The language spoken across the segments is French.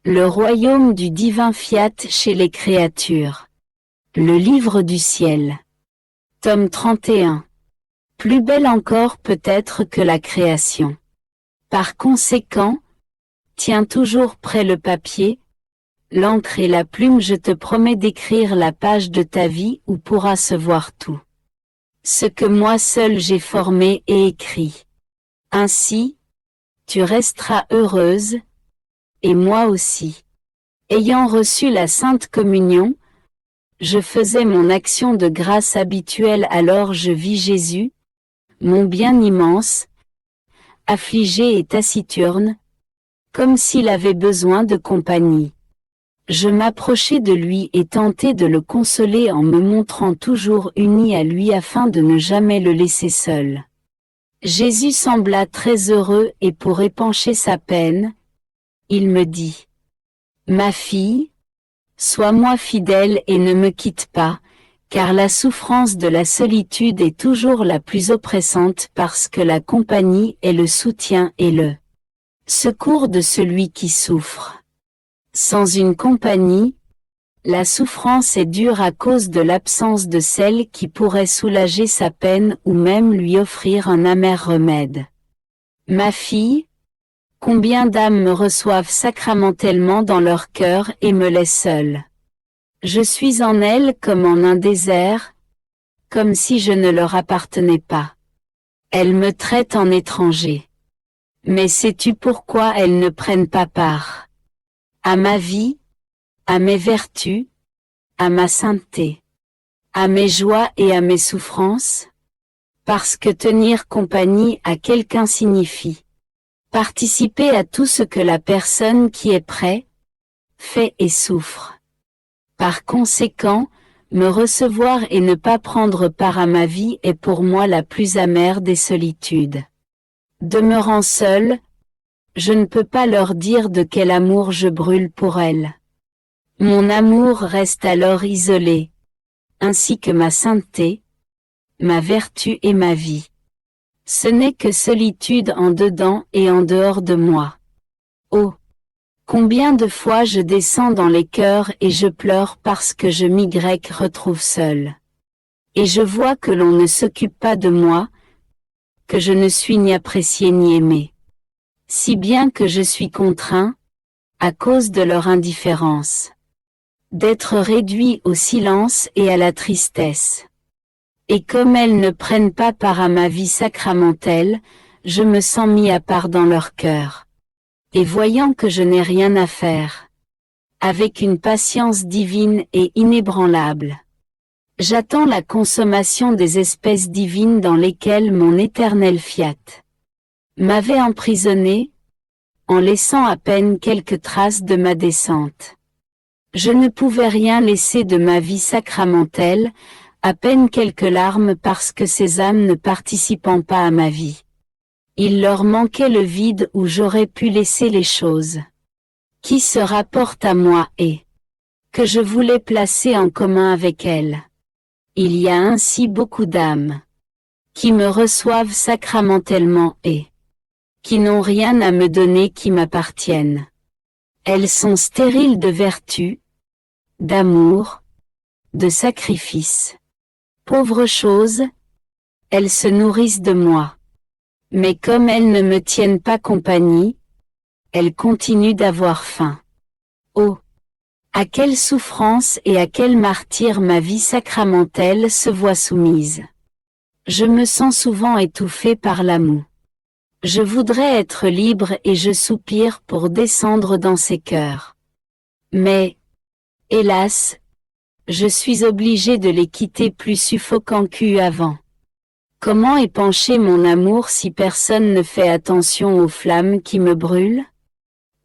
Le royaume du divin fiat chez les créatures. Le livre du ciel. Tome 31. Plus belle encore peut-être que la création. Par conséquent, tiens toujours près le papier, l'encre et la plume, je te promets d'écrire la page de ta vie où pourra se voir tout. Ce que moi seul j'ai formé et écrit. Ainsi, tu resteras heureuse, et moi aussi. Ayant reçu la Sainte Communion, je faisais mon action de grâce habituelle, alors je vis Jésus, mon bien immense, affligé et taciturne, comme s'il avait besoin de compagnie. Je m'approchai de lui et tentai de le consoler en me montrant toujours uni à lui afin de ne jamais le laisser seul. Jésus sembla très heureux et pour épancher sa peine, il me dit : « Ma fille, sois-moi fidèle et ne me quitte pas, car la souffrance de la solitude est toujours la plus oppressante parce que la compagnie est le soutien et le secours de celui qui souffre. Sans une compagnie, la souffrance est dure à cause de l'absence de celle qui pourrait soulager sa peine ou même lui offrir un amer remède. Ma fille, combien d'âmes me reçoivent sacramentellement dans leur cœur et me laissent seule. Je suis en elles comme en un désert, comme si je ne leur appartenais pas. Elles me traitent en étranger. Mais sais-tu pourquoi elles ne prennent pas part à ma vie, à mes vertus, à ma sainteté, à mes joies et à mes souffrances? Parce que tenir compagnie à quelqu'un signifie participer à tout ce que la personne qui est près fait et souffre. Par conséquent, me recevoir et ne pas prendre part à ma vie est pour moi la plus amère des solitudes. Demeurant seule, je ne peux pas leur dire de quel amour je brûle pour elles. Mon amour reste alors isolé, ainsi que ma sainteté, ma vertu et ma vie. Ce n'est que solitude en dedans et en dehors de moi. Oh! Combien de fois je descends dans les cœurs et je pleure parce que je m'y retrouve seule. Et je vois que l'on ne s'occupe pas de moi, que je ne suis ni apprécié ni aimé. Si bien que je suis contraint, à cause de leur indifférence, d'être réduit au silence et à la tristesse. Et comme elles ne prennent pas part à ma vie sacramentelle, je me sens mis à part dans leur cœur. Et voyant que je n'ai rien à faire, avec une patience divine et inébranlable, j'attends la consommation des espèces divines dans lesquelles mon éternel fiat m'avait emprisonné, en laissant à peine quelques traces de ma descente. Je ne pouvais rien laisser de ma vie sacramentelle, à peine quelques larmes parce que ces âmes ne participant pas à ma vie. Il leur manquait le vide où j'aurais pu laisser les choses qui se rapportent à moi et que je voulais placer en commun avec elles. Il y a ainsi beaucoup d'âmes qui me reçoivent sacramentellement et qui n'ont rien à me donner qui m'appartienne. Elles sont stériles de vertu, d'amour, de sacrifice. Pauvres choses, elles se nourrissent de moi. Mais comme elles ne me tiennent pas compagnie, elles continuent d'avoir faim. Oh! À quelle souffrance et à quel martyre ma vie sacramentelle se voit soumise. Je me sens souvent étouffée par la moue. Je voudrais être libre et je soupire pour descendre dans ces cœurs. Mais, hélas, je suis obligée de les quitter plus suffocants qu'avant. Comment épancher mon amour si personne ne fait attention aux flammes qui me brûlent?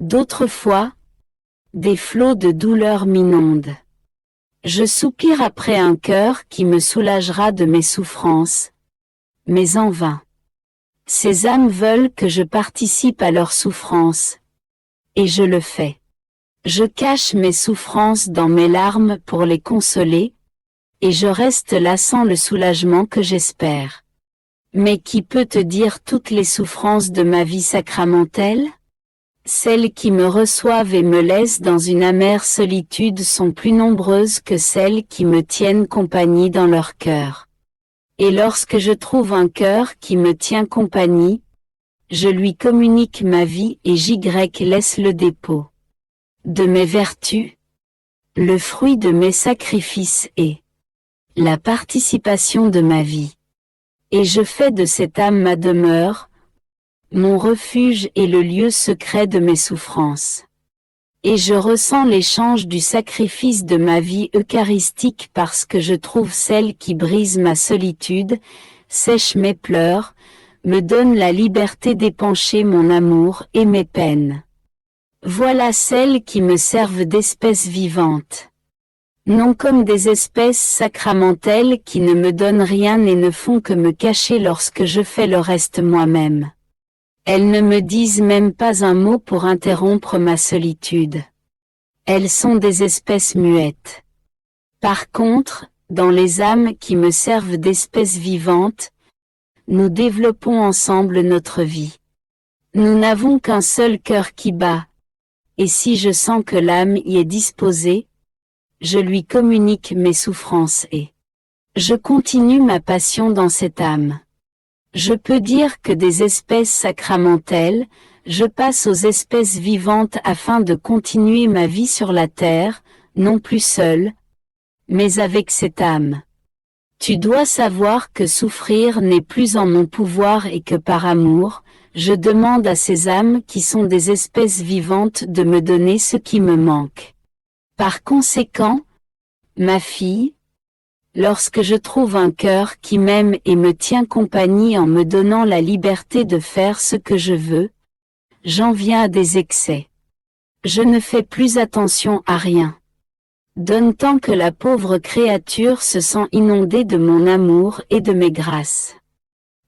D'autres fois, des flots de douleur m'inondent. Je soupire après un cœur qui me soulagera de mes souffrances, mais en vain. Ces âmes veulent que je participe à leurs souffrances, et je le fais. Je cache mes souffrances dans mes larmes pour les consoler, et je reste là sans le soulagement que j'espère. Mais qui peut te dire toutes les souffrances de ma vie sacramentelle? Celles qui me reçoivent et me laissent dans une amère solitude sont plus nombreuses que celles qui me tiennent compagnie dans leur cœur. Et lorsque je trouve un cœur qui me tient compagnie, je lui communique ma vie et j'y laisse le dépôt de mes vertus, le fruit de mes sacrifices et la participation de ma vie. Et je fais de cette âme ma demeure, mon refuge et le lieu secret de mes souffrances. Et je ressens l'échange du sacrifice de ma vie eucharistique parce que je trouve celle qui brise ma solitude, sèche mes pleurs, me donne la liberté d'épancher mon amour et mes peines. Voilà celles qui me servent d'espèces vivantes. Non comme des espèces sacramentelles qui ne me donnent rien et ne font que me cacher lorsque je fais le reste moi-même. Elles ne me disent même pas un mot pour interrompre ma solitude. Elles sont des espèces muettes. Par contre, dans les âmes qui me servent d'espèces vivantes, nous développons ensemble notre vie. Nous n'avons qu'un seul cœur qui bat, et si je sens que l'âme y est disposée, je lui communique mes souffrances et je continue ma passion dans cette âme. Je peux dire que des espèces sacramentelles, je passe aux espèces vivantes afin de continuer ma vie sur la terre, non plus seule, mais avec cette âme. Tu dois savoir que souffrir n'est plus en mon pouvoir et que par amour, je demande à ces âmes qui sont des espèces vivantes de me donner ce qui me manque. Par conséquent, ma fille, lorsque je trouve un cœur qui m'aime et me tient compagnie en me donnant la liberté de faire ce que je veux, j'en viens à des excès. Je ne fais plus attention à rien. Donne tant que la pauvre créature se sent inondée de mon amour et de mes grâces.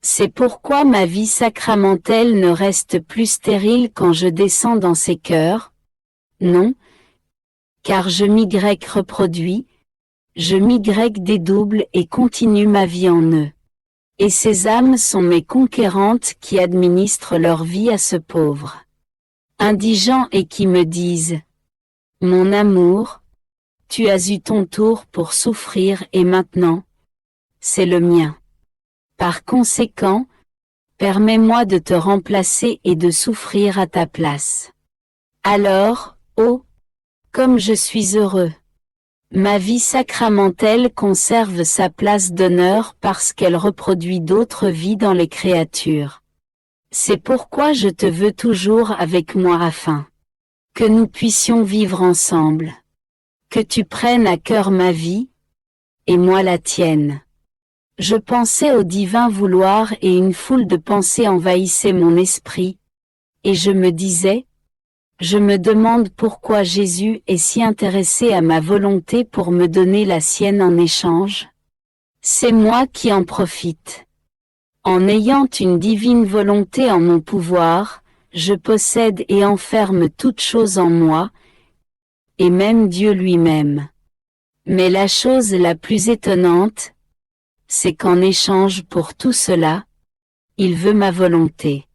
C'est pourquoi ma vie sacramentelle ne reste plus stérile quand je descends dans ces cœurs. Non, car je m'y reproduis, je m'y dédouble et continue ma vie en eux. Et ces âmes sont mes conquérantes qui administrent leur vie à ce pauvre indigent et qui me disent « Mon amour, tu as eu ton tour pour souffrir et maintenant, c'est le mien. Par conséquent, permets-moi de te remplacer et de souffrir à ta place. Alors, oh, comme je suis heureux! Ma vie sacramentelle conserve sa place d'honneur parce qu'elle reproduit d'autres vies dans les créatures. C'est pourquoi je te veux toujours avec moi afin que nous puissions vivre ensemble. Que tu prennes à cœur ma vie, et moi la tienne. Je pensais au divin vouloir et une foule de pensées envahissait mon esprit, et je me disais, je me demande pourquoi Jésus est si intéressé à ma volonté pour me donner la sienne en échange. C'est moi qui en profite. En ayant une divine volonté en mon pouvoir, je possède et enferme toute chose en moi, et même Dieu lui-même. Mais la chose la plus étonnante, c'est qu'en échange pour tout cela, il veut ma volonté.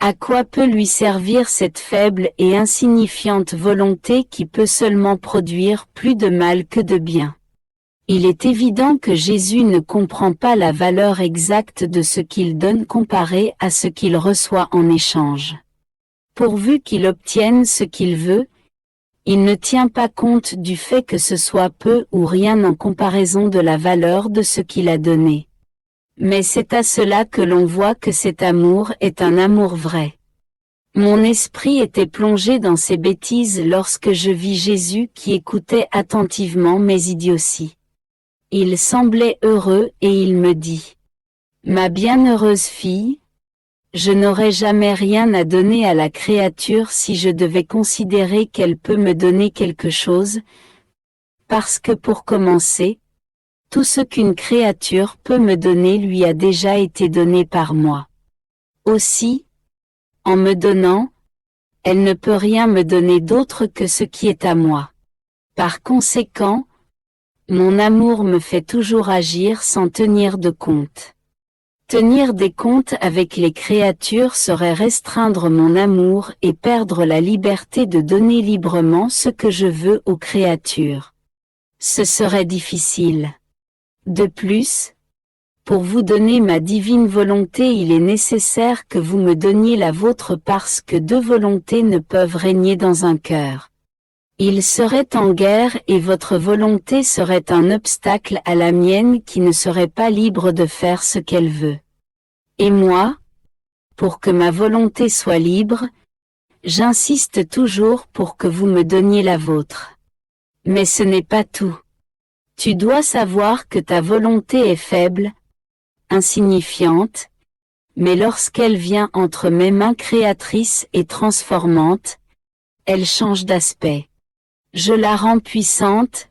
À quoi peut lui servir cette faible et insignifiante volonté qui peut seulement produire plus de mal que de bien? Il est évident que Jésus ne comprend pas la valeur exacte de ce qu'il donne comparé à ce qu'il reçoit en échange. Pourvu qu'il obtienne ce qu'il veut, il ne tient pas compte du fait que ce soit peu ou rien en comparaison de la valeur de ce qu'il a donné. Mais c'est à cela que l'on voit que cet amour est un amour vrai. Mon esprit était plongé dans ces bêtises lorsque je vis Jésus qui écoutait attentivement mes idioties. Il semblait heureux et il me dit « Ma bienheureuse fille, je n'aurais jamais rien à donner à la créature si je devais considérer qu'elle peut me donner quelque chose, parce que pour commencer, tout ce qu'une créature peut me donner lui a déjà été donné par moi. Aussi, en me donnant, elle ne peut rien me donner d'autre que ce qui est à moi. Par conséquent, mon amour me fait toujours agir sans tenir de compte. Tenir des comptes avec les créatures serait restreindre mon amour et perdre la liberté de donner librement ce que je veux aux créatures. Ce serait difficile. De plus, pour vous donner ma divine volonté, il est nécessaire que vous me donniez la vôtre parce que deux volontés ne peuvent régner dans un cœur. Ils seraient en guerre et votre volonté serait un obstacle à la mienne qui ne serait pas libre de faire ce qu'elle veut. Et moi, pour que ma volonté soit libre, j'insiste toujours pour que vous me donniez la vôtre. Mais ce n'est pas tout. Tu dois savoir que ta volonté est faible, insignifiante, mais lorsqu'elle vient entre mes mains créatrices et transformantes, elle change d'aspect. Je la rends puissante,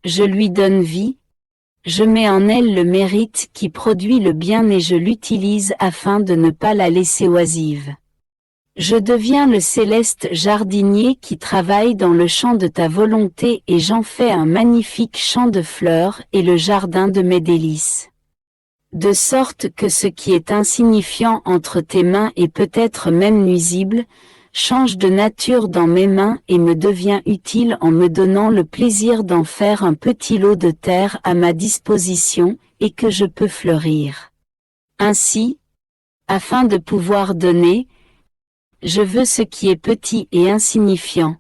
je lui donne vie, je mets en elle le mérite qui produit le bien et je l'utilise afin de ne pas la laisser oisive. Je deviens le céleste jardinier qui travaille dans le champ de ta volonté et j'en fais un magnifique champ de fleurs et le jardin de mes délices. De sorte que ce qui est insignifiant entre tes mains et peut-être même nuisible, change de nature dans mes mains et me devient utile en me donnant le plaisir d'en faire un petit lot de terre à ma disposition et que je peux fleurir. Ainsi, afin de pouvoir donner, je veux ce qui est petit et insignifiant,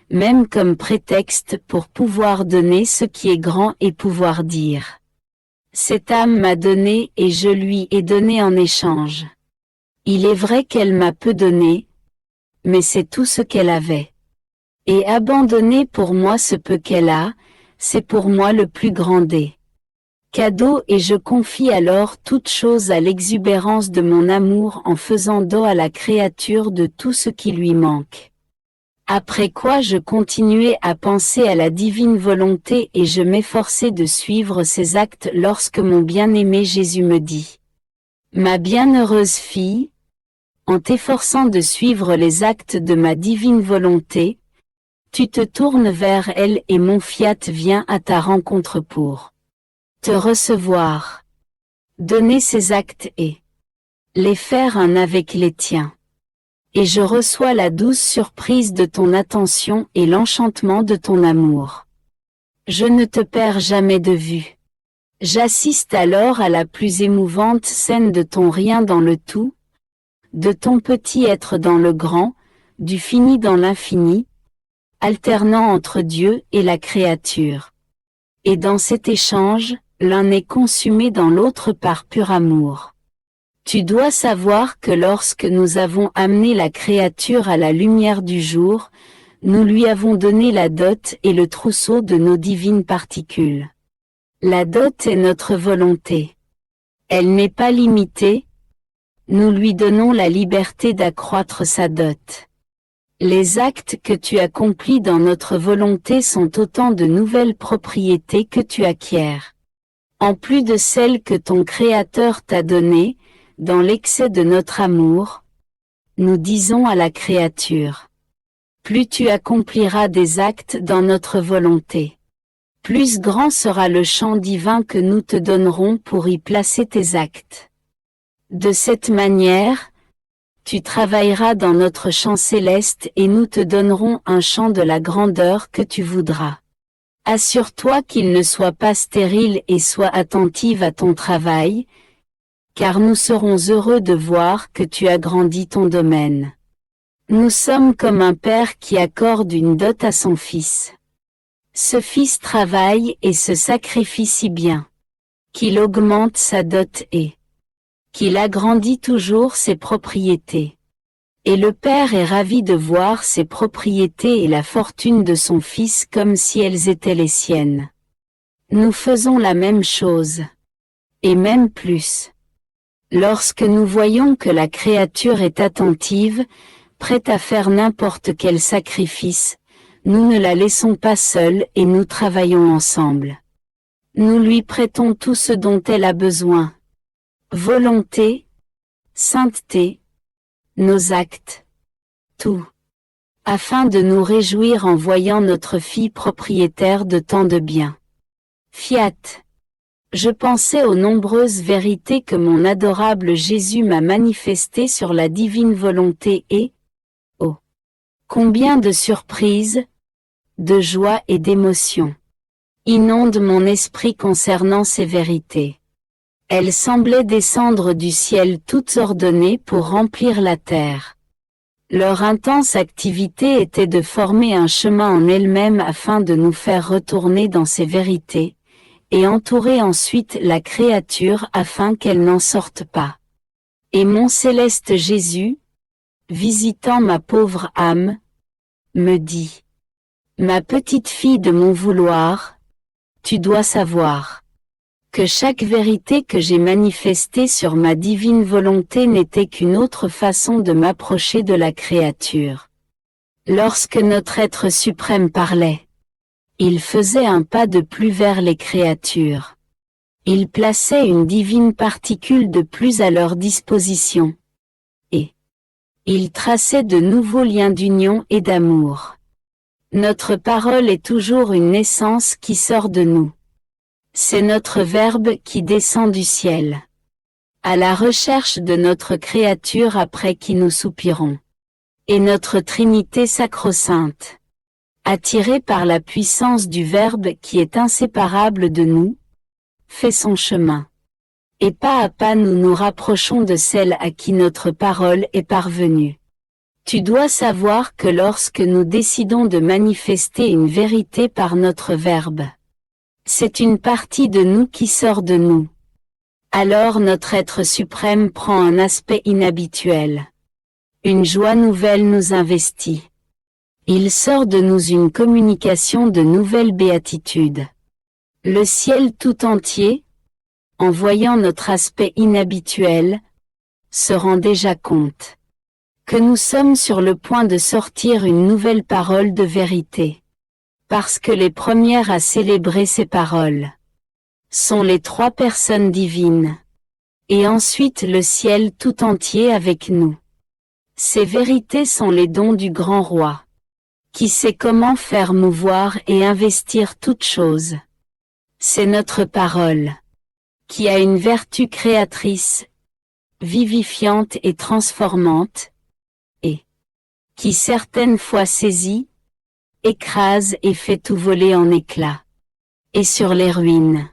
même comme prétexte pour pouvoir donner ce qui est grand et pouvoir dire. Cette âme m'a donné et je lui ai donné en échange. Il est vrai qu'elle m'a peu donné, mais c'est tout ce qu'elle avait. Et abandonner pour moi ce peu qu'elle a, c'est pour moi le plus grand des cadeaux et je confie alors toute chose à l'exubérance de mon amour en faisant don à la créature de tout ce qui lui manque. Après quoi je continuais à penser à la divine volonté et je m'efforçais de suivre ses actes lorsque mon bien-aimé Jésus me dit « Ma bienheureuse fille, en t'efforçant de suivre les actes de ma divine volonté, tu te tournes vers elle et mon fiat vient à ta rencontre pour te recevoir, donner ses actes et les faire un avec les tiens. Et je reçois la douce surprise de ton attention et l'enchantement de ton amour. Je ne te perds jamais de vue. J'assiste alors à la plus émouvante scène de ton rien dans le tout, de ton petit être dans le grand, du fini dans l'infini, alternant entre Dieu et la créature. Et dans cet échange, l'un est consumé dans l'autre par pur amour. Tu dois savoir que lorsque nous avons amené la créature à la lumière du jour, nous lui avons donné la dot et le trousseau de nos divines particules. La dot est notre volonté. Elle n'est pas limitée, nous lui donnons la liberté d'accroître sa dot. Les actes que tu accomplis dans notre volonté sont autant de nouvelles propriétés que tu acquiers. En plus de celles que ton Créateur t'a données, dans l'excès de notre amour, nous disons à la créature, plus tu accompliras des actes dans notre volonté, plus grand sera le champ divin que nous te donnerons pour y placer tes actes. De cette manière, tu travailleras dans notre champ céleste et nous te donnerons un champ de la grandeur que tu voudras. Assure-toi qu'il ne soit pas stérile et sois attentive à ton travail, car nous serons heureux de voir que tu agrandis ton domaine. Nous sommes comme un père qui accorde une dot à son fils. Ce fils travaille et se sacrifie si bien, qu'il augmente sa dot et qu'il agrandit toujours ses propriétés. Et le père est ravi de voir ses propriétés et la fortune de son fils comme si elles étaient les siennes. Nous faisons la même chose, et même plus. Lorsque nous voyons que la créature est attentive, prête à faire n'importe quel sacrifice, nous ne la laissons pas seule et nous travaillons ensemble. Nous lui prêtons tout ce dont elle a besoin. Volonté, sainteté, nos actes, tout. Afin de nous réjouir en voyant notre fille propriétaire de tant de biens. Fiat. Je pensais aux nombreuses vérités que mon adorable Jésus m'a manifestées sur la divine volonté et, oh, combien de surprises, de joie et d'émotions inondent mon esprit concernant ces vérités. Elles semblaient descendre du ciel toutes ordonnées pour remplir la terre. Leur intense activité était de former un chemin en elles-mêmes afin de nous faire retourner dans ces vérités, et entourer ensuite la créature afin qu'elle n'en sorte pas. Et mon céleste Jésus, visitant ma pauvre âme, me dit: Ma petite fille de mon vouloir, tu dois savoir que chaque vérité que j'ai manifestée sur ma divine volonté n'était qu'une autre façon de m'approcher de la créature. Lorsque notre être suprême parlait, il faisait un pas de plus vers les créatures. Il plaçait une divine particule de plus à leur disposition. Et il traçait de nouveaux liens d'union et d'amour. Notre parole est toujours une naissance qui sort de nous. C'est notre Verbe qui descend du ciel, à la recherche de notre créature après qui nous soupirons. Et notre Trinité sacro-sainte, attirée par la puissance du Verbe qui est inséparable de nous, fait son chemin. Et pas à pas nous nous rapprochons de celle à qui notre parole est parvenue. Tu dois savoir que lorsque nous décidons de manifester une vérité par notre Verbe, c'est une partie de nous qui sort de nous. Alors notre être suprême prend un aspect inhabituel. Une joie nouvelle nous investit. Il sort de nous une communication de nouvelles béatitudes. Le ciel tout entier, en voyant notre aspect inhabituel, se rend déjà compte que nous sommes sur le point de sortir une nouvelle parole de vérité. Parce que les premières à célébrer ces paroles sont les trois personnes divines, et ensuite le ciel tout entier avec nous. Ces vérités sont les dons du grand roi, qui sait comment faire mouvoir et investir toutes choses. C'est notre parole, qui a une vertu créatrice, vivifiante et transformante, et qui certaines fois saisit, écrase et fait tout voler en éclats. Et sur les ruines,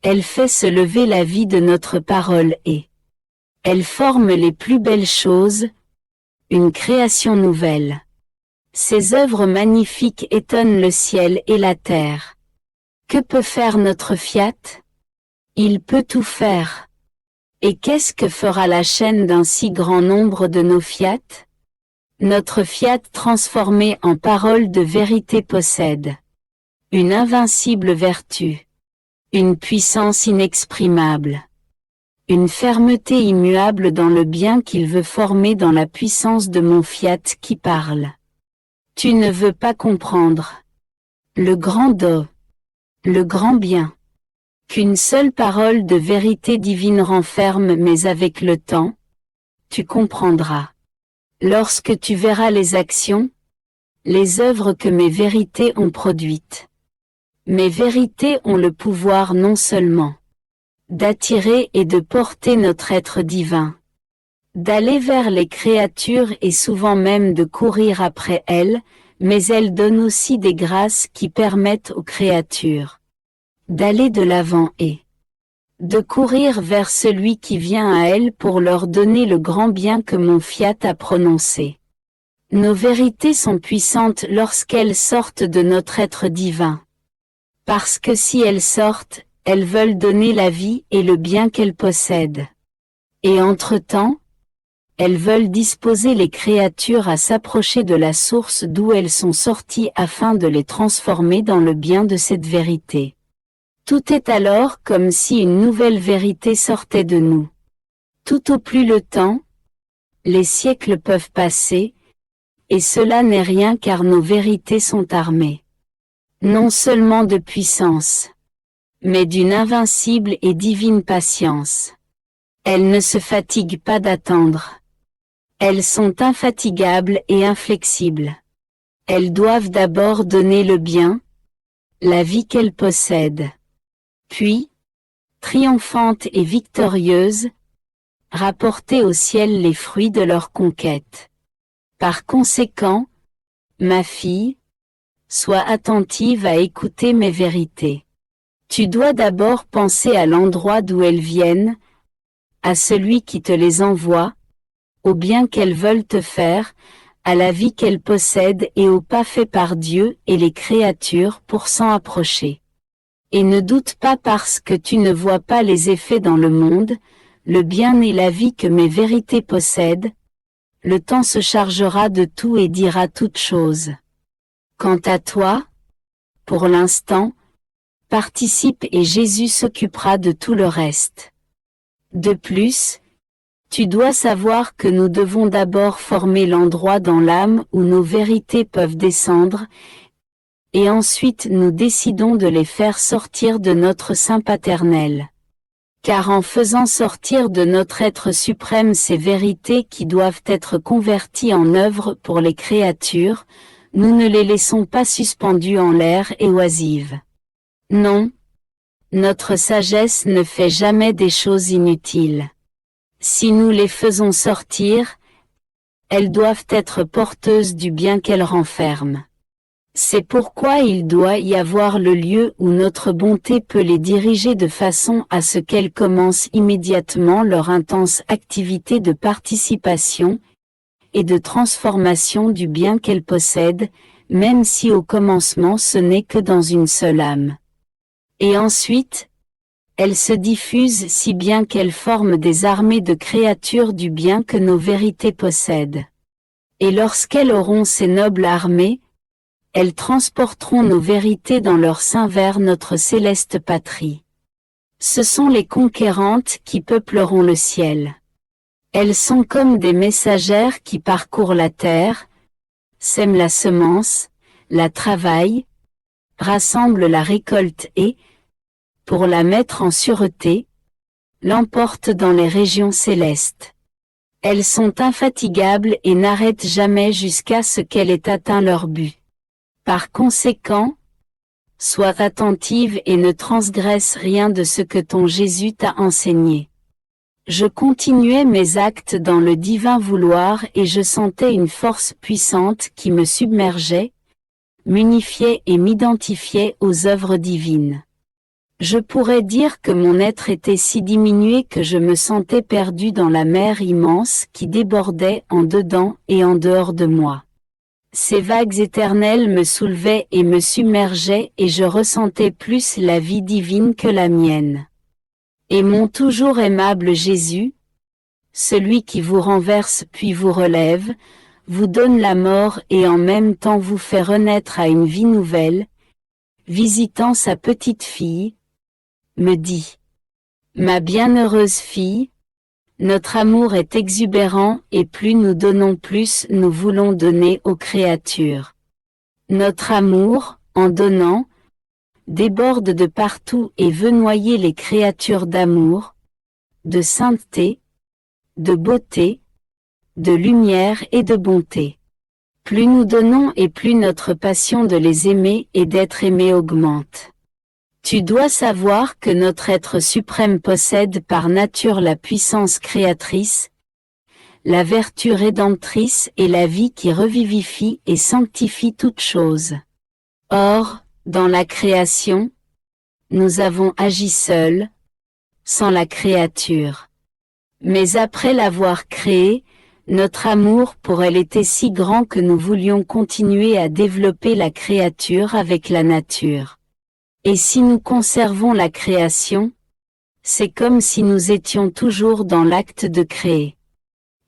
elle fait se lever la vie de notre parole et elle forme les plus belles choses, une création nouvelle. Ces œuvres magnifiques étonnent le ciel et la terre. Que peut faire notre Fiat? Il peut tout faire. Et qu'est-ce que fera la chaîne d'un si grand nombre de nos Fiat? Notre Fiat transformé en parole de vérité possède une invincible vertu, une puissance inexprimable, une fermeté immuable dans le bien qu'il veut former dans la puissance de mon Fiat qui parle. Tu ne veux pas comprendre le grand do, le grand bien, qu'une seule parole de vérité divine renferme, mais avec le temps, tu comprendras. Lorsque tu verras les actions, les œuvres que mes vérités ont produites. Mes vérités ont le pouvoir non seulement d'attirer et de porter notre être divin, d'aller vers les créatures et souvent même de courir après elles, mais elles donnent aussi des grâces qui permettent aux créatures d'aller de l'avant et de courir vers celui qui vient à elles pour leur donner le grand bien que mon Fiat a prononcé. Nos vérités sont puissantes lorsqu'elles sortent de notre être divin. Parce que si elles sortent, elles veulent donner la vie et le bien qu'elles possèdent. Et entre-temps, elles veulent disposer les créatures à s'approcher de la source d'où elles sont sorties afin de les transformer dans le bien de cette vérité. Tout est alors comme si une nouvelle vérité sortait de nous. Tout au plus le temps, les siècles peuvent passer, et cela n'est rien car nos vérités sont armées. Non seulement de puissance, mais d'une invincible et divine patience. Elles ne se fatiguent pas d'attendre. Elles sont infatigables et inflexibles. Elles doivent d'abord donner le bien, la vie qu'elles possèdent. Puis, triomphantes et victorieuses, rapporter au ciel les fruits de leur conquête. Par conséquent, ma fille, sois attentive à écouter mes vérités. Tu dois d'abord penser à l'endroit d'où elles viennent, à celui qui te les envoie, au bien qu'elles veulent te faire, à la vie qu'elles possèdent et au pas fait par Dieu et les créatures pour s'en approcher. Et ne doute pas parce que tu ne vois pas les effets dans le monde, le bien et la vie que mes vérités possèdent, le temps se chargera de tout et dira toutes choses. Quant à toi, pour l'instant, participe et Jésus s'occupera de tout le reste. De plus, tu dois savoir que nous devons d'abord former l'endroit dans l'âme où nos vérités peuvent descendre, et ensuite nous décidons de les faire sortir de notre sein paternel. Car en faisant sortir de notre être suprême ces vérités qui doivent être converties en œuvre pour les créatures, nous ne les laissons pas suspendues en l'air et oisives. Non, notre sagesse ne fait jamais des choses inutiles. Si nous les faisons sortir, elles doivent être porteuses du bien qu'elles renferment. C'est pourquoi il doit y avoir le lieu où notre bonté peut les diriger de façon à ce qu'elles commencent immédiatement leur intense activité de participation et de transformation du bien qu'elles possèdent, même si au commencement ce n'est que dans une seule âme. Et ensuite, elles se diffusent si bien qu'elles forment des armées de créatures du bien que nos vérités possèdent. Et lorsqu'elles auront ces nobles armées, elles transporteront nos vérités dans leur sein vers notre céleste patrie. Ce sont les conquérantes qui peupleront le ciel. Elles sont comme des messagères qui parcourent la terre, sèment la semence, la travaillent, rassemblent la récolte et, pour la mettre en sûreté, l'emportent dans les régions célestes. Elles sont infatigables et n'arrêtent jamais jusqu'à ce qu'elles aient atteint leur but. Par conséquent, sois attentive et ne transgresse rien de ce que ton Jésus t'a enseigné. Je continuais mes actes dans le divin vouloir et je sentais une force puissante qui me submergeait, m'unifiait et m'identifiait aux œuvres divines. Je pourrais dire que mon être était si diminué que je me sentais perdu dans la mer immense qui débordait en dedans et en dehors de moi. Ces vagues éternelles me soulevaient et me submergeaient et je ressentais plus la vie divine que la mienne. Et mon toujours aimable Jésus, celui qui vous renverse puis vous relève, vous donne la mort et en même temps vous fait renaître à une vie nouvelle, visitant sa petite fille, me dit: Ma bienheureuse fille, notre amour est exubérant et plus nous donnons plus nous voulons donner aux créatures. Notre amour, en donnant, déborde de partout et veut noyer les créatures d'amour, de sainteté, de beauté, de lumière et de bonté. Plus nous donnons et plus notre passion de les aimer et d'être aimé augmente. Tu dois savoir que notre être suprême possède par nature la puissance créatrice, la vertu rédemptrice et la vie qui revivifie et sanctifie toutes choses. Or, dans la création, nous avons agi seuls, sans la créature. Mais après l'avoir créée, notre amour pour elle était si grand que nous voulions continuer à développer la créature avec la nature. Et si nous conservons la création, c'est comme si nous étions toujours dans l'acte de créer.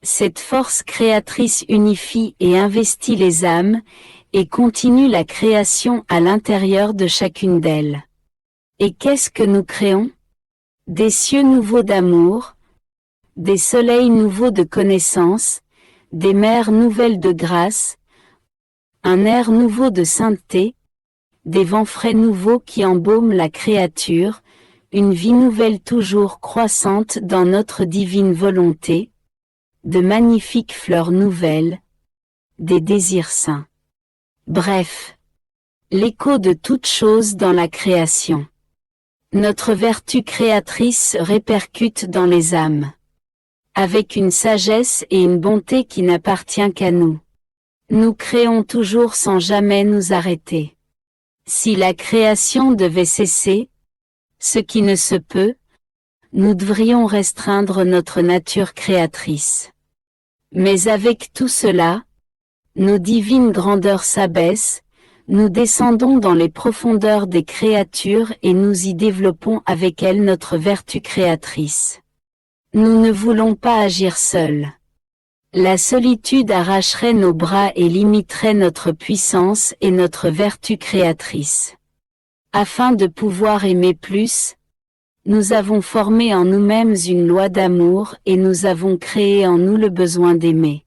Cette force créatrice unifie et investit les âmes, et continue la création à l'intérieur de chacune d'elles. Et qu'est-ce que nous créons? Des cieux nouveaux d'amour, des soleils nouveaux de connaissance, des mers nouvelles de grâce, un air nouveau de sainteté, des vents frais nouveaux qui embaument la créature, une vie nouvelle toujours croissante dans notre divine volonté, de magnifiques fleurs nouvelles, des désirs saints. Bref, l'écho de toutes choses dans la création. Notre vertu créatrice se répercute dans les âmes, avec une sagesse et une bonté qui n'appartient qu'à nous. Nous créons toujours sans jamais nous arrêter. Si la création devait cesser, ce qui ne se peut, nous devrions restreindre notre nature créatrice. Mais avec tout cela, nos divines grandeurs s'abaissent, nous descendons dans les profondeurs des créatures et nous y développons avec elles notre vertu créatrice. Nous ne voulons pas agir seuls. La solitude arracherait nos bras et limiterait notre puissance et notre vertu créatrice. Afin de pouvoir aimer plus, nous avons formé en nous-mêmes une loi d'amour et nous avons créé en nous le besoin d'aimer.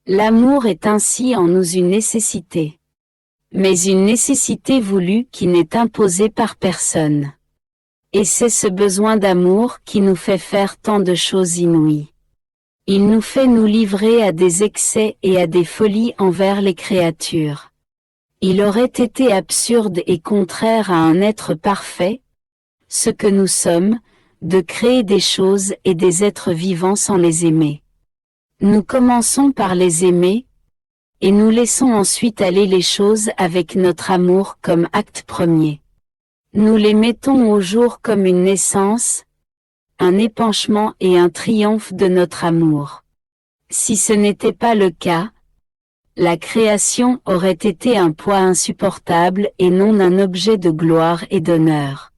L'amour est ainsi en nous une nécessité. Mais une nécessité voulue qui n'est imposée par personne. Et c'est ce besoin d'amour qui nous fait faire tant de choses inouïes. Il nous fait nous livrer à des excès et à des folies envers les créatures. Il aurait été absurde et contraire à un être parfait, ce que nous sommes, de créer des choses et des êtres vivants sans les aimer. Nous commençons par les aimer, et nous laissons ensuite aller les choses avec notre amour comme acte premier. Nous les mettons au jour comme une naissance, un épanchement et un triomphe de notre amour. Si ce n'était pas le cas, la création aurait été un poids insupportable et non un objet de gloire et d'honneur.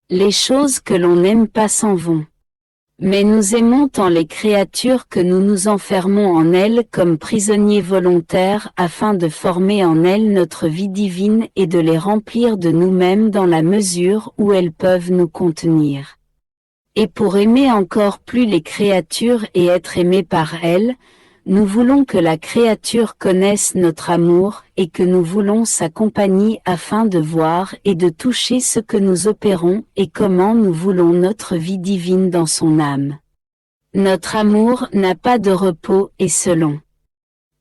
Les choses que l'on n'aime pas s'en vont. Mais nous aimons tant les créatures que nous nous enfermons en elles comme prisonniers volontaires afin de former en elles notre vie divine et de les remplir de nous-mêmes dans la mesure où elles peuvent nous contenir. Et pour aimer encore plus les créatures et être aimés par elles, nous voulons que la créature connaisse notre amour et que nous voulons sa compagnie afin de voir et de toucher ce que nous opérons et comment nous voulons notre vie divine dans son âme. Notre amour n'a pas de repos et selon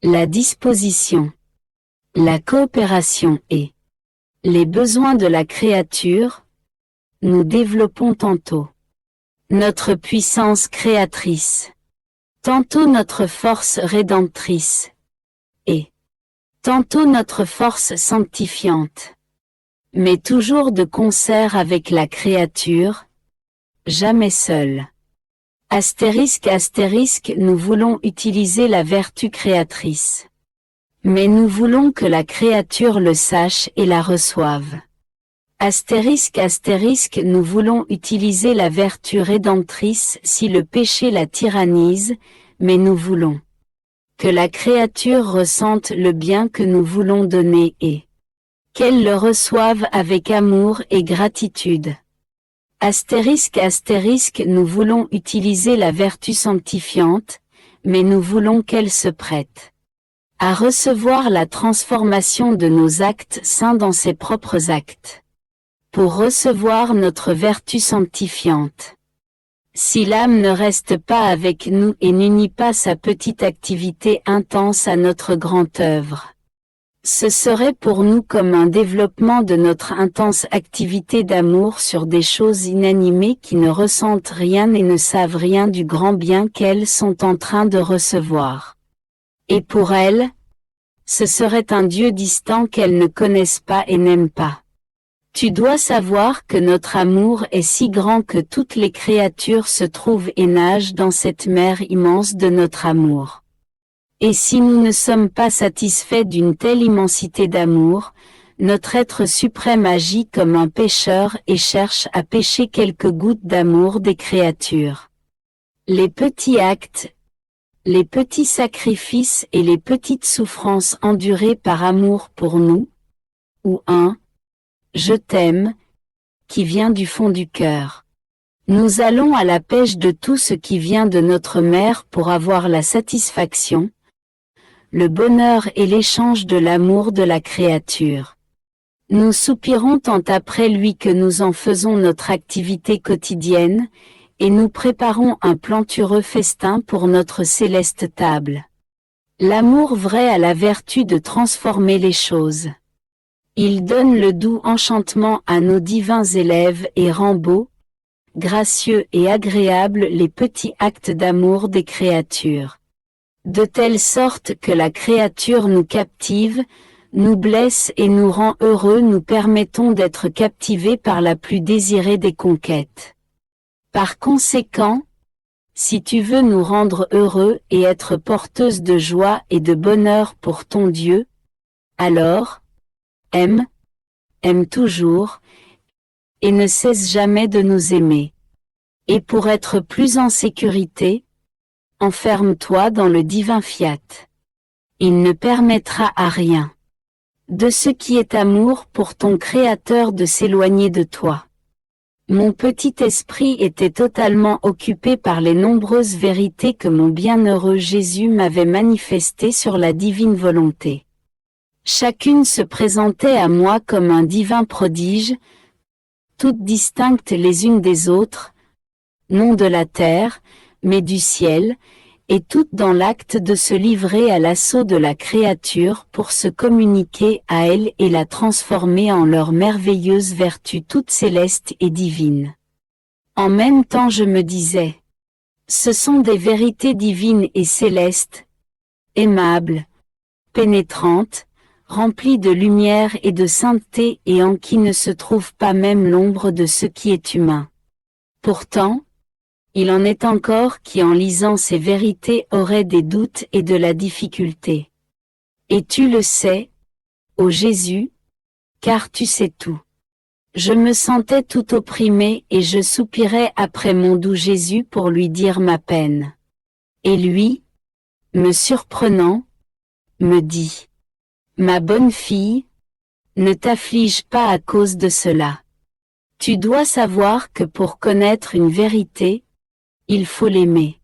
la disposition, la coopération et les besoins de la créature, nous développons tantôt notre puissance créatrice, tantôt notre force rédemptrice, et tantôt notre force sanctifiante. Mais toujours de concert avec la créature, jamais seul. Astérisque astérisque, nous voulons utiliser la vertu créatrice. Mais nous voulons que la créature le sache et la reçoive. Astérisque astérisque, nous voulons utiliser la vertu rédemptrice si le péché la tyrannise, mais nous voulons que la créature ressente le bien que nous voulons donner et qu'elle le reçoive avec amour et gratitude. Astérisque astérisque, nous voulons utiliser la vertu sanctifiante, mais nous voulons qu'elle se prête à recevoir la transformation de nos actes saints dans ses propres actes, pour recevoir notre vertu sanctifiante. Si l'âme ne reste pas avec nous et n'unit pas sa petite activité intense à notre grande œuvre, ce serait pour nous comme un développement de notre intense activité d'amour sur des choses inanimées qui ne ressentent rien et ne savent rien du grand bien qu'elles sont en train de recevoir. Et pour elles, ce serait un Dieu distant qu'elles ne connaissent pas et n'aiment pas. Tu dois savoir que notre amour est si grand que toutes les créatures se trouvent et nagent dans cette mer immense de notre amour. Et si nous ne sommes pas satisfaits d'une telle immensité d'amour, notre être suprême agit comme un pêcheur et cherche à pêcher quelques gouttes d'amour des créatures. Les petits actes, les petits sacrifices et les petites souffrances endurées par amour pour nous, ou un « je t'aime » qui vient du fond du cœur. Nous allons à la pêche de tout ce qui vient de notre mère pour avoir la satisfaction, le bonheur et l'échange de l'amour de la créature. Nous soupirons tant après lui que nous en faisons notre activité quotidienne, et nous préparons un plantureux festin pour notre céleste table. L'amour vrai a la vertu de transformer les choses. Il donne le doux enchantement à nos divins élèves et rend beaux, gracieux et agréables les petits actes d'amour des créatures. De telle sorte que la créature nous captive, nous blesse et nous rend heureux, nous permettons d'être captivés par la plus désirée des conquêtes. Par conséquent, si tu veux nous rendre heureux et être porteuse de joie et de bonheur pour ton Dieu, alors, aime toujours, et ne cesse jamais de nous aimer. Et pour être plus en sécurité, enferme-toi dans le divin fiat. Il ne permettra à rien de ce qui est amour pour ton Créateur de s'éloigner de toi. Mon petit esprit était totalement occupé par les nombreuses vérités que mon bienheureux Jésus m'avait manifestées sur la divine volonté. Chacune se présentait à moi comme un divin prodige, toutes distinctes les unes des autres, non de la terre, mais du ciel, et toutes dans l'acte de se livrer à l'assaut de la créature pour se communiquer à elle et la transformer en leur merveilleuse vertu toute céleste et divine. En même temps je me disais, ce sont des vérités divines et célestes, aimables, pénétrantes, remplies de lumière et de sainteté et en qui ne se trouve pas même l'ombre de ce qui est humain. Pourtant, il en est encore qui en lisant ces vérités auraient des doutes et de la difficulté. Et tu le sais, ô Jésus, car tu sais tout. Je me sentais tout opprimé et je soupirais après mon doux Jésus pour lui dire ma peine. Et lui, me surprenant, me dit, « Ma bonne fille, ne t'afflige pas à cause de cela. Tu dois savoir que pour connaître une vérité, il faut l'aimer.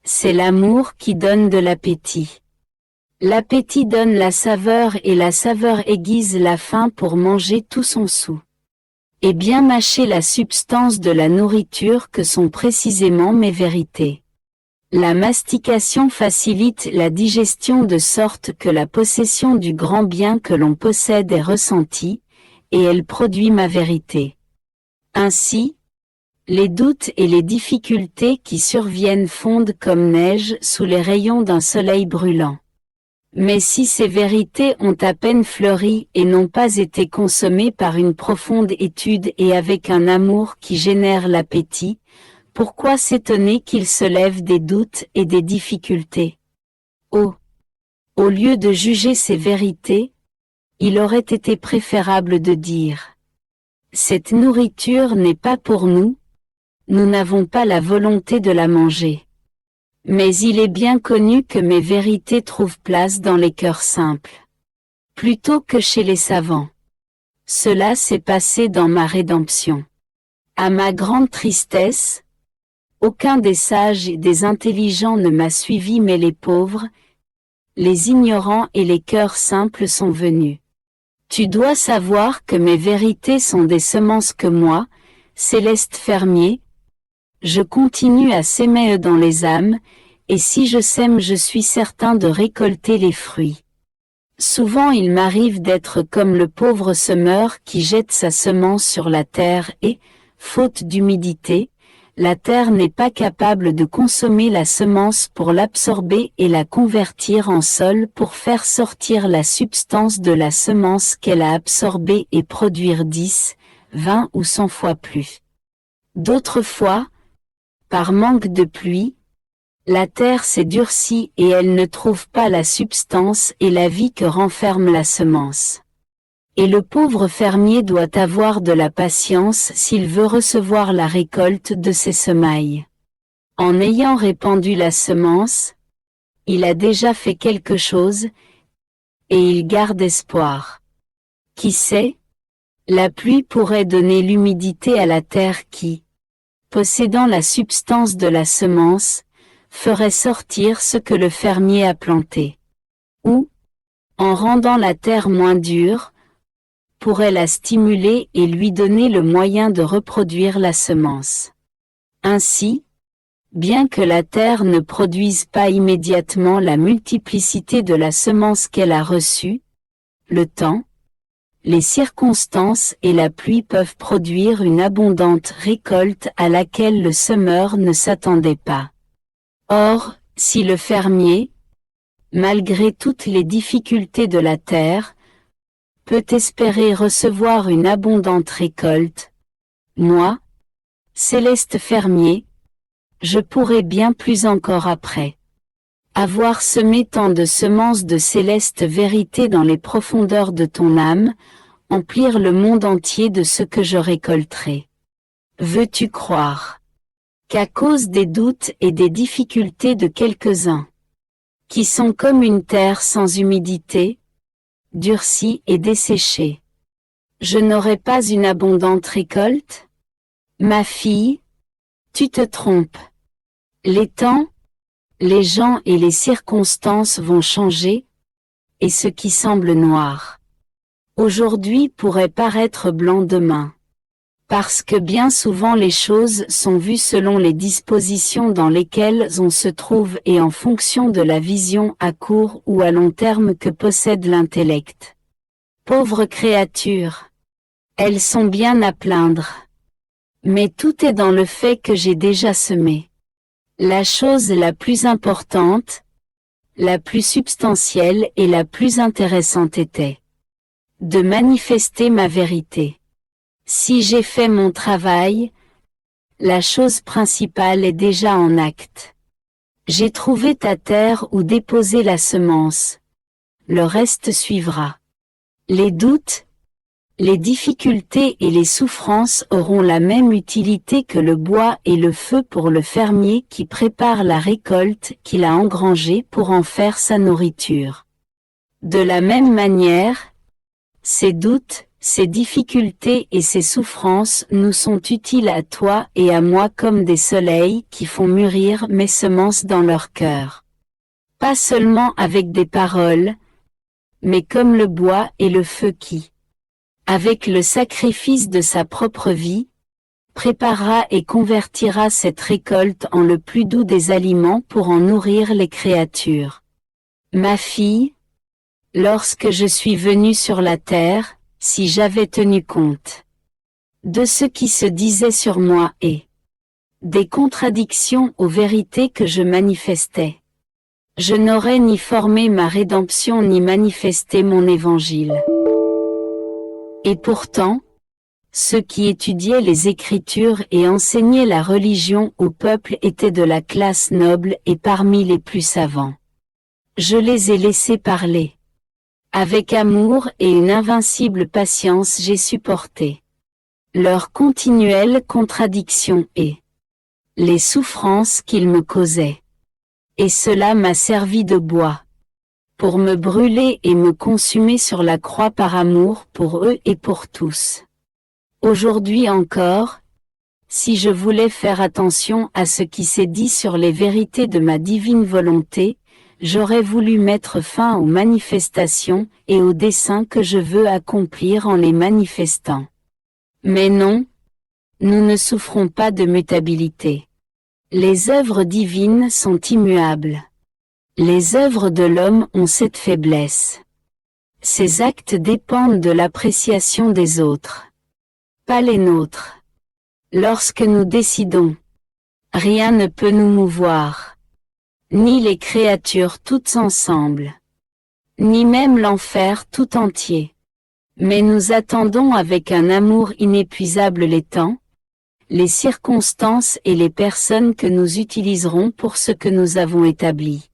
C'est l'amour qui donne de l'appétit. L'appétit donne la saveur et la saveur aiguise la faim pour manger tout son sou. Et bien mâcher la substance de la nourriture que sont précisément mes vérités. La mastication facilite la digestion de sorte que la possession du grand bien que l'on possède est ressentie, et elle produit ma vérité. Ainsi, les doutes et les difficultés qui surviennent fondent comme neige sous les rayons d'un soleil brûlant. Mais si ces vérités ont à peine fleuri et n'ont pas été consommées par une profonde étude et avec un amour qui génère l'appétit, pourquoi s'étonner qu'il se lève des doutes et des difficultés? Oh! Au lieu de juger ces vérités, il aurait été préférable de dire: cette nourriture n'est pas pour nous, nous n'avons pas la volonté de la manger. Mais il est bien connu que mes vérités trouvent place dans les cœurs simples, plutôt que chez les savants. Cela s'est passé dans ma rédemption. À ma grande tristesse, aucun des sages et des intelligents ne m'a suivi, mais les pauvres, les ignorants et les cœurs simples sont venus. Tu dois savoir que mes vérités sont des semences que moi, céleste fermier, je continue à s'aimer dans les âmes, et si je sème je suis certain de récolter les fruits. Souvent il m'arrive d'être comme le pauvre semeur qui jette sa semence sur la terre et, faute d'humidité, la terre n'est pas capable de consommer la semence pour l'absorber et la convertir en sol pour faire sortir la substance de la semence qu'elle a absorbée et produire 10, 20 ou 100 fois plus. D'autres fois, par manque de pluie, la terre s'est durcie et elle ne trouve pas la substance et la vie que renferme la semence. Et le pauvre fermier doit avoir de la patience s'il veut recevoir la récolte de ses semailles. En ayant répandu la semence, il a déjà fait quelque chose, et il garde espoir. Qui sait, la pluie pourrait donner l'humidité à la terre qui, possédant la substance de la semence, ferait sortir ce que le fermier a planté. Ou, en rendant la terre moins dure, pourrait la stimuler et lui donner le moyen de reproduire la semence. Ainsi, bien que la terre ne produise pas immédiatement la multiplicité de la semence qu'elle a reçue, le temps, les circonstances et la pluie peuvent produire une abondante récolte à laquelle le semeur ne s'attendait pas. Or, si le fermier, malgré toutes les difficultés de la terre, peut espérer recevoir une abondante récolte, moi, céleste fermier, je pourrai bien plus encore après avoir semé tant de semences de céleste vérité dans les profondeurs de ton âme, emplir le monde entier de ce que je récolterai. Veux-tu croire qu'à cause des doutes et des difficultés de quelques-uns, qui sont comme une terre sans humidité, durcie et desséchée, je n'aurai pas une abondante récolte? Ma fille, tu te trompes. Les temps, les gens et les circonstances vont changer, et ce qui semble noir aujourd'hui pourrait paraître blanc demain. Parce que bien souvent les choses sont vues selon les dispositions dans lesquelles on se trouve et en fonction de la vision à court ou à long terme que possède l'intellect. Pauvres créatures! Elles sont bien à plaindre. Mais tout est dans le fait que j'ai déjà semé. La chose la plus importante, la plus substantielle et la plus intéressante était de manifester ma vérité. Si j'ai fait mon travail, la chose principale est déjà en acte. J'ai trouvé ta terre où déposer la semence. Le reste suivra. Les doutes, les difficultés et les souffrances auront la même utilité que le bois et le feu pour le fermier qui prépare la récolte qu'il a engrangée pour en faire sa nourriture. De la même manière, ces doutes, ces difficultés et ces souffrances nous sont utiles à toi et à moi comme des soleils qui font mûrir mes semences dans leur cœur. Pas seulement avec des paroles, mais comme le bois et le feu qui, avec le sacrifice de sa propre vie, préparera et convertira cette récolte en le plus doux des aliments pour en nourrir les créatures. Ma fille, lorsque je suis venue sur la terre, si j'avais tenu compte de ce qui se disait sur moi et des contradictions aux vérités que je manifestais, je n'aurais ni formé ma rédemption ni manifesté mon évangile. Et pourtant, ceux qui étudiaient les Écritures et enseignaient la religion au peuple étaient de la classe noble et parmi les plus savants. Je les ai laissés parler. Avec amour et une invincible patience j'ai supporté leurs continuelles contradictions et les souffrances qu'ils me causaient. Et cela m'a servi de bois pour me brûler et me consumer sur la croix par amour pour eux et pour tous. Aujourd'hui encore, si je voulais faire attention à ce qui s'est dit sur les vérités de ma divine volonté, j'aurais voulu mettre fin aux manifestations et aux desseins que je veux accomplir en les manifestant. Mais non, nous ne souffrons pas de mutabilité. Les œuvres divines sont immuables. Les œuvres de l'homme ont cette faiblesse. Ses actes dépendent de l'appréciation des autres, pas les nôtres. Lorsque nous décidons, rien ne peut nous mouvoir, ni les créatures toutes ensemble, ni même l'enfer tout entier. Mais nous attendons avec un amour inépuisable les temps, les circonstances et les personnes que nous utiliserons pour ce que nous avons établi.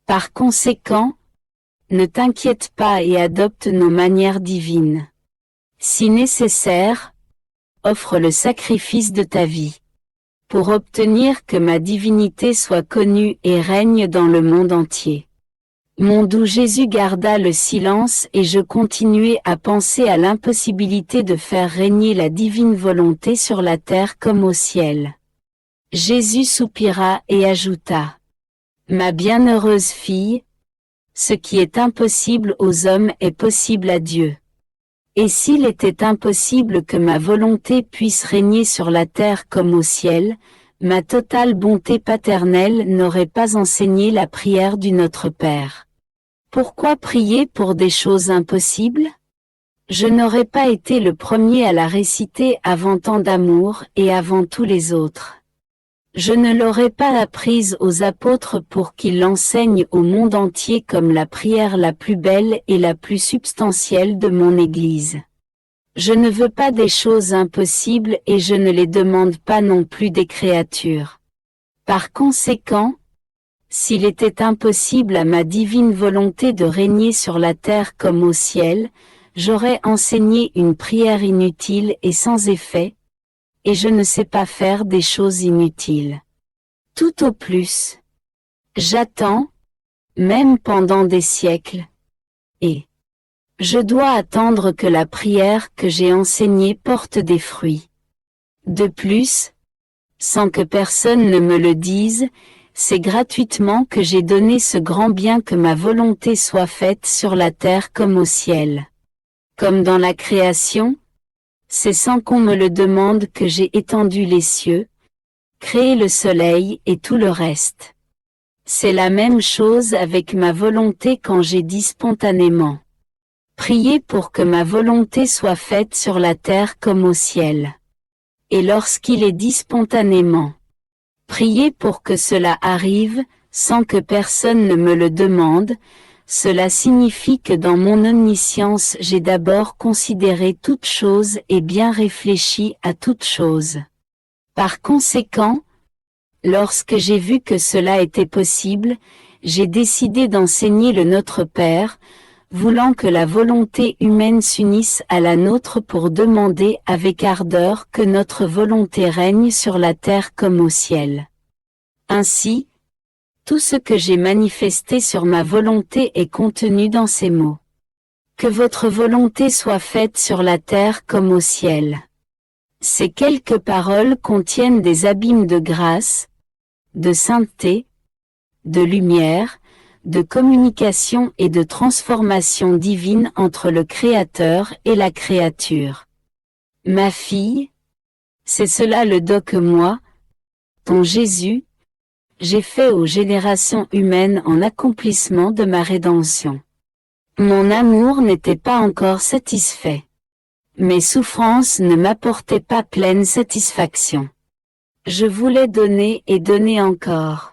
Par conséquent, ne t'inquiète pas et adopte nos manières divines. Si nécessaire, offre le sacrifice de ta vie, pour obtenir que ma divinité soit connue et règne dans le monde entier. Mon doux Jésus garda le silence et je continuai à penser à l'impossibilité de faire régner la divine volonté sur la terre comme au ciel. Jésus soupira et ajouta : Ma bienheureuse fille, ce qui est impossible aux hommes est possible à Dieu. Et s'il était impossible que ma volonté puisse régner sur la terre comme au ciel, ma totale bonté paternelle n'aurait pas enseigné la prière du Notre Père. Pourquoi prier pour des choses impossibles ? Je n'aurais pas été le premier à la réciter avant tant d'amour et avant tous les autres. Je ne l'aurais pas apprise aux apôtres pour qu'ils l'enseignent au monde entier comme la prière la plus belle et la plus substantielle de mon Église. Je ne veux pas des choses impossibles et je ne les demande pas non plus des créatures. Par conséquent, s'il était impossible à ma divine volonté de régner sur la terre comme au ciel, j'aurais enseigné une prière inutile et sans effet, et je ne sais pas faire des choses inutiles. Tout au plus. J'attends, même pendant des siècles, et je dois attendre que la prière que j'ai enseignée porte des fruits. De plus, sans que personne ne me le dise, c'est gratuitement que j'ai donné ce grand bien que ma volonté soit faite sur la terre comme au ciel. Comme dans la création, c'est sans qu'on me le demande que j'ai étendu les cieux, créé le soleil et tout le reste. C'est la même chose avec ma volonté quand j'ai dit spontanément. Priez pour que ma volonté soit faite sur la terre comme au ciel. Et lorsqu'il est dit spontanément, priez pour que cela arrive, sans que personne ne me le demande, cela signifie que dans mon omniscience j'ai d'abord considéré toute chose et bien réfléchi à toute chose. Par conséquent, lorsque j'ai vu que cela était possible, j'ai décidé d'enseigner le Notre Père, voulant que la volonté humaine s'unisse à la nôtre pour demander avec ardeur que notre volonté règne sur la terre comme au ciel. Ainsi, tout ce que j'ai manifesté sur ma volonté est contenu dans ces mots. Que votre volonté soit faite sur la terre comme au ciel. Ces quelques paroles contiennent des abîmes de grâce, de sainteté, de lumière, de communication et de transformation divine entre le Créateur et la créature. Ma fille, c'est cela le don que moi, ton Jésus, j'ai fait aux générations humaines en accomplissement de ma rédemption. Mon amour n'était pas encore satisfait. Mes souffrances ne m'apportaient pas pleine satisfaction. Je voulais donner et donner encore.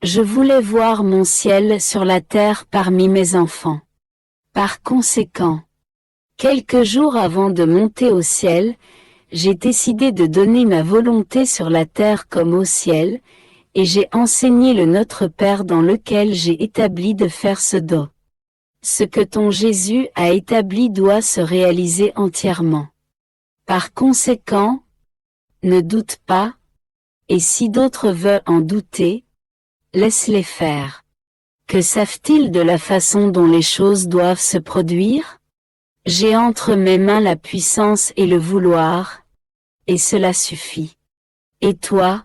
Je voulais voir mon ciel sur la terre parmi mes enfants. Par conséquent, quelques jours avant de monter au ciel, j'ai décidé de donner ma volonté sur la terre comme au ciel, et j'ai enseigné le Notre Père dans lequel j'ai établi de faire ce don. Ce que ton Jésus a établi doit se réaliser entièrement. Par conséquent, ne doute pas, et si d'autres veulent en douter, laisse-les faire. Que savent-ils de la façon dont les choses doivent se produire? J'ai entre mes mains la puissance et le vouloir, et cela suffit. Et toi,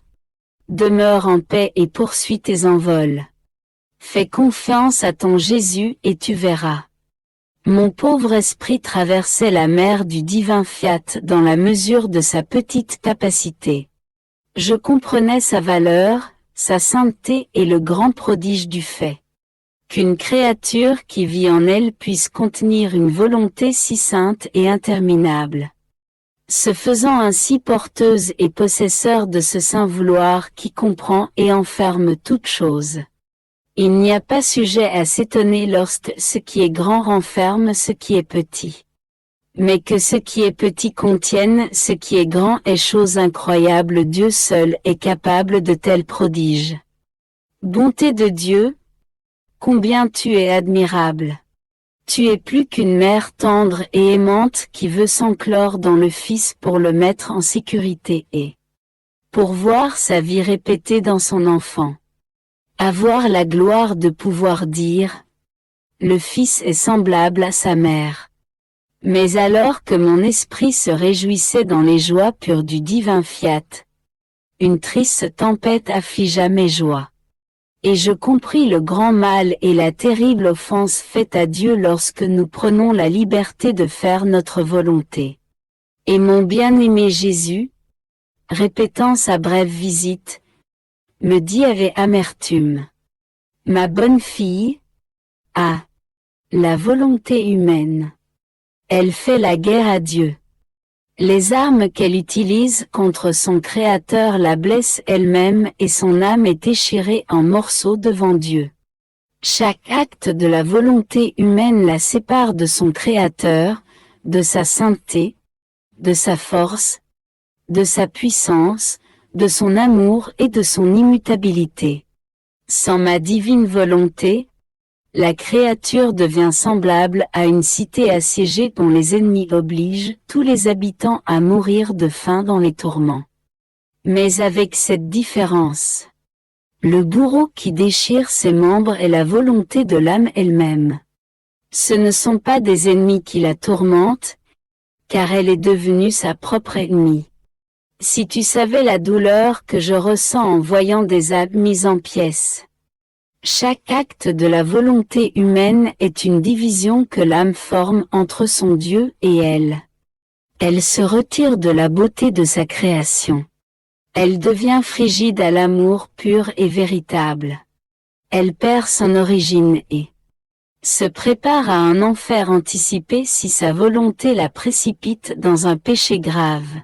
demeure en paix et poursuis tes envols. Fais confiance à ton Jésus et tu verras. Mon pauvre esprit traversait la mer du divin fiat dans la mesure de sa petite capacité. Je comprenais sa valeur, sa sainteté et le grand prodige du fait qu'une créature qui vit en elle puisse contenir une volonté si sainte et interminable. Se faisant ainsi porteuse et possesseur de ce saint vouloir qui comprend et enferme toute chose. Il n'y a pas sujet à s'étonner lorsque ce qui est grand renferme ce qui est petit. Mais que ce qui est petit contienne ce qui est grand est chose incroyable, Dieu seul est capable de tels prodiges. Bonté de Dieu, combien tu es admirable. Tu es plus qu'une mère tendre et aimante qui veut s'enclore dans le Fils pour le mettre en sécurité et pour voir sa vie répétée dans son enfant. Avoir la gloire de pouvoir dire « Le Fils est semblable à sa mère ». Mais alors que mon esprit se réjouissait dans les joies pures du divin fiat, une triste tempête affligea mes joies. Et je compris le grand mal et la terrible offense faite à Dieu lorsque nous prenons la liberté de faire notre volonté. Et mon bien-aimé Jésus, répétant sa brève visite, me dit avec amertume: Ma bonne fille, la volonté humaine Elle fait la guerre à Dieu. Les armes qu'elle utilise contre son Créateur la blessent elle-même et son âme est déchirée en morceaux devant Dieu. Chaque acte de la volonté humaine la sépare de son Créateur, de sa sainteté, de sa force, de sa puissance, de son amour et de son immutabilité. Sans ma divine volonté, la créature devient semblable à une cité assiégée dont les ennemis obligent tous les habitants à mourir de faim dans les tourments. Mais avec cette différence. Le bourreau qui déchire ses membres est la volonté de l'âme elle-même. Ce ne sont pas des ennemis qui la tourmentent, car elle est devenue sa propre ennemie. Si tu savais la douleur que je ressens en voyant des âmes mises en pièces. Chaque acte de la volonté humaine est une division que l'âme forme entre son Dieu et elle. Elle se retire de la beauté de sa création. Elle devient frigide à l'amour pur et véritable. Elle perd son origine et se prépare à un enfer anticipé si sa volonté la précipite dans un péché grave,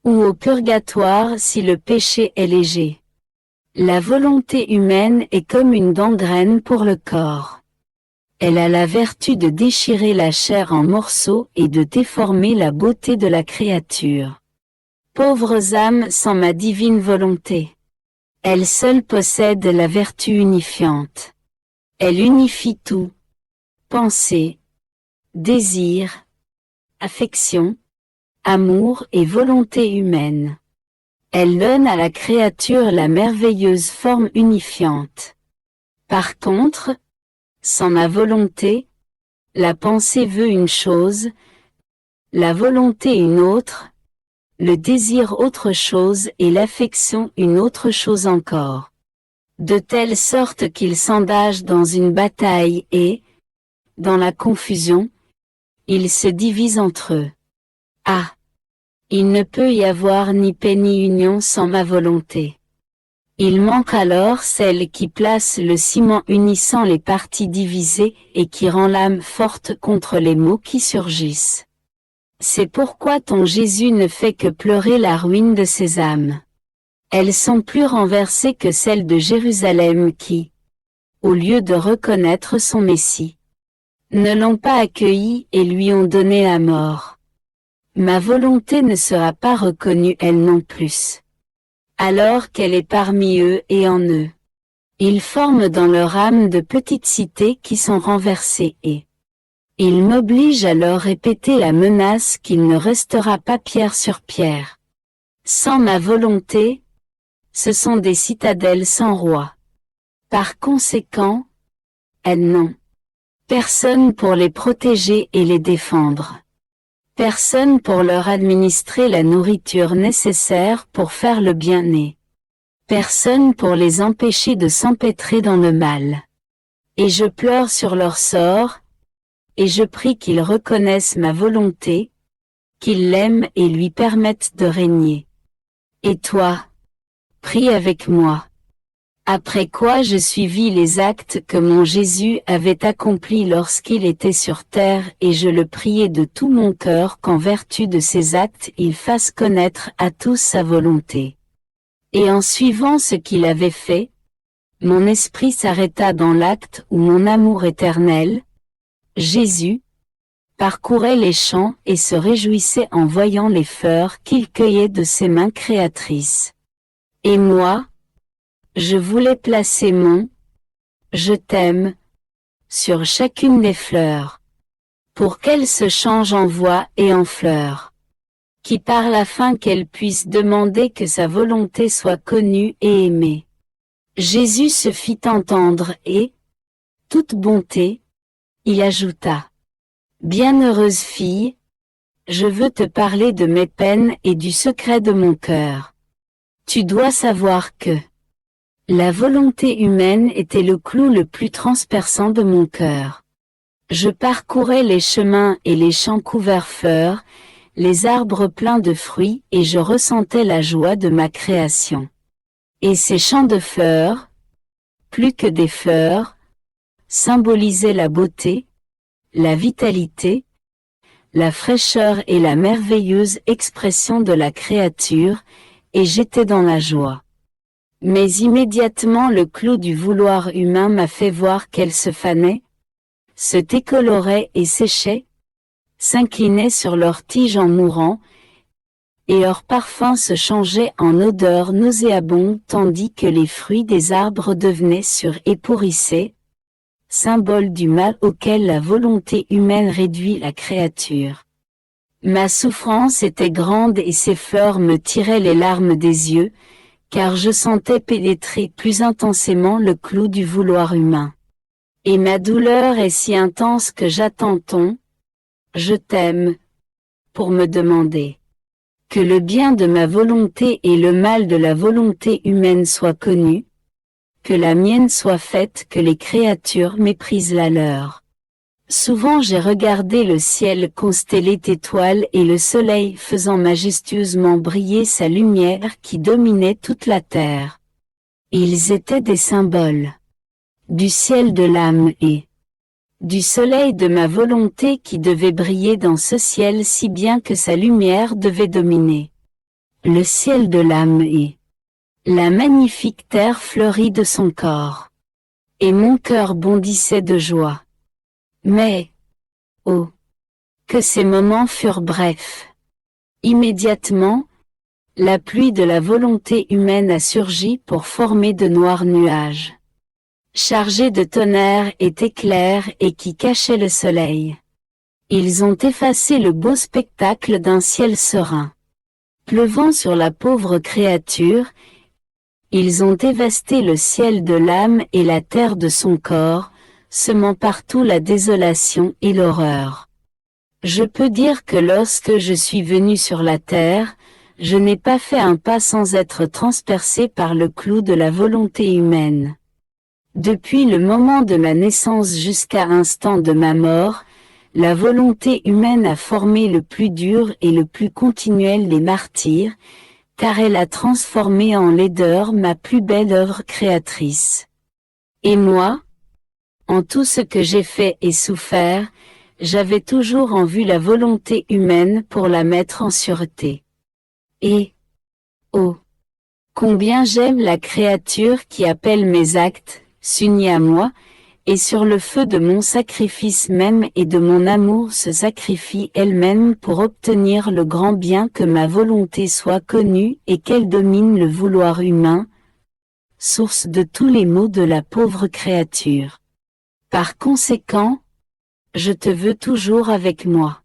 ou au purgatoire si le péché est léger. La volonté humaine est comme une gangrène pour le corps. Elle a la vertu de déchirer la chair en morceaux et de déformer la beauté de la créature. Pauvres âmes sans ma divine volonté. Elle seule possède la vertu unifiante. Elle unifie tout. Pensée, désir, affection, amour et volonté humaine. Elle donne à la créature la merveilleuse forme unifiante. Par contre, sans ma volonté, la pensée veut une chose, la volonté une autre, le désir autre chose et l'affection une autre chose encore. De telle sorte qu'ils s'engagent dans une bataille et, dans la confusion, ils se divisent entre eux. Ah! Il ne peut y avoir ni paix ni union sans ma volonté. Il manque alors celle qui place le ciment unissant les parties divisées et qui rend l'âme forte contre les maux qui surgissent. C'est pourquoi ton Jésus ne fait que pleurer la ruine de ces âmes. Elles sont plus renversées que celles de Jérusalem qui, au lieu de reconnaître son Messie, ne l'ont pas accueilli et lui ont donné la mort. Ma volonté ne sera pas reconnue elle non plus. Alors qu'elle est parmi eux et en eux. Ils forment dans leur âme de petites cités qui sont renversées et ils m'obligent à leur répéter la menace qu'il ne restera pas pierre sur pierre. Sans ma volonté, ce sont des citadelles sans roi. Par conséquent, elles n'ont personne pour les protéger et les défendre. Personne pour leur administrer la nourriture nécessaire pour faire le bien et personne pour les empêcher de s'empêtrer dans le mal. Et je pleure sur leur sort, et je prie qu'ils reconnaissent ma volonté, qu'ils l'aiment et lui permettent de régner. Et toi, prie avec moi. Après quoi je suivis les actes que mon Jésus avait accomplis lorsqu'il était sur terre et je le priai de tout mon cœur qu'en vertu de ces actes il fasse connaître à tous sa volonté. Et en suivant ce qu'il avait fait, mon esprit s'arrêta dans l'acte où mon amour éternel, Jésus, parcourait les champs et se réjouissait en voyant les fleurs qu'il cueillait de ses mains créatrices. Et moi, je voulais placer mon « je t'aime » sur chacune des fleurs, pour qu'elles se changent en voix et en fleurs, qui parlent afin qu'elles puissent demander que sa volonté soit connue et aimée. Jésus se fit entendre et, toute bonté, il ajouta « Bienheureuse fille, je veux te parler de mes peines et du secret de mon cœur. Tu dois savoir que la volonté humaine était le clou le plus transperçant de mon cœur. Je parcourais les chemins et les champs couverts fleurs, les arbres pleins de fruits et je ressentais la joie de ma création. Et ces champs de fleurs, plus que des fleurs, symbolisaient la beauté, la vitalité, la fraîcheur et la merveilleuse expression de la créature, et j'étais dans la joie. Mais immédiatement le clou du vouloir humain m'a fait voir qu'elle se fanait, se décolorait et séchait, s'inclinait sur leurs tiges en mourant, et leur parfum se changeait en odeur nauséabonde tandis que les fruits des arbres devenaient sûrs et pourrissaient, symbole du mal auquel la volonté humaine réduit la créature. Ma souffrance était grande et ces fleurs me tiraient les larmes des yeux, car je sentais pénétrer plus intensément le clou du vouloir humain. Et ma douleur est si intense que j'attends ton « je t'aime » pour me demander que le bien de ma volonté et le mal de la volonté humaine soient connus, que la mienne soit faite, que les créatures méprisent la leur. Souvent j'ai regardé le ciel constellé d'étoiles et le soleil faisant majestueusement briller sa lumière qui dominait toute la terre. Ils étaient des symboles du ciel de l'âme et du soleil de ma volonté qui devait briller dans ce ciel si bien que sa lumière devait dominer le ciel de l'âme et la magnifique terre fleurie de son corps. Et mon cœur bondissait de joie. Mais, oh, que ces moments furent brefs. Immédiatement, la pluie de la volonté humaine a surgi pour former de noirs nuages, chargés de tonnerre et d'éclairs et qui cachaient le soleil. Ils ont effacé le beau spectacle d'un ciel serein. Pleuvant sur la pauvre créature, ils ont dévasté le ciel de l'âme et la terre de son corps, semant partout la désolation et l'horreur. Je peux dire que lorsque je suis venu sur la terre, je n'ai pas fait un pas sans être transpercé par le clou de la volonté humaine. Depuis le moment de ma naissance jusqu'à l'instant de ma mort, la volonté humaine a formé le plus dur et le plus continuel des martyrs, car elle a transformé en laideur ma plus belle œuvre créatrice. Et moi, en tout ce que j'ai fait et souffert, j'avais toujours en vue la volonté humaine pour la mettre en sûreté. Et, oh, combien j'aime la créature qui appelle mes actes, s'unit à moi, et sur le feu de mon sacrifice même et de mon amour se sacrifie elle-même pour obtenir le grand bien que ma volonté soit connue et qu'elle domine le vouloir humain, source de tous les maux de la pauvre créature. Par conséquent, je te veux toujours avec moi.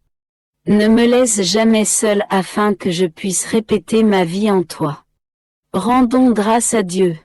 Ne me laisse jamais seul afin que je puisse répéter ma vie en toi. Rendons grâce à Dieu.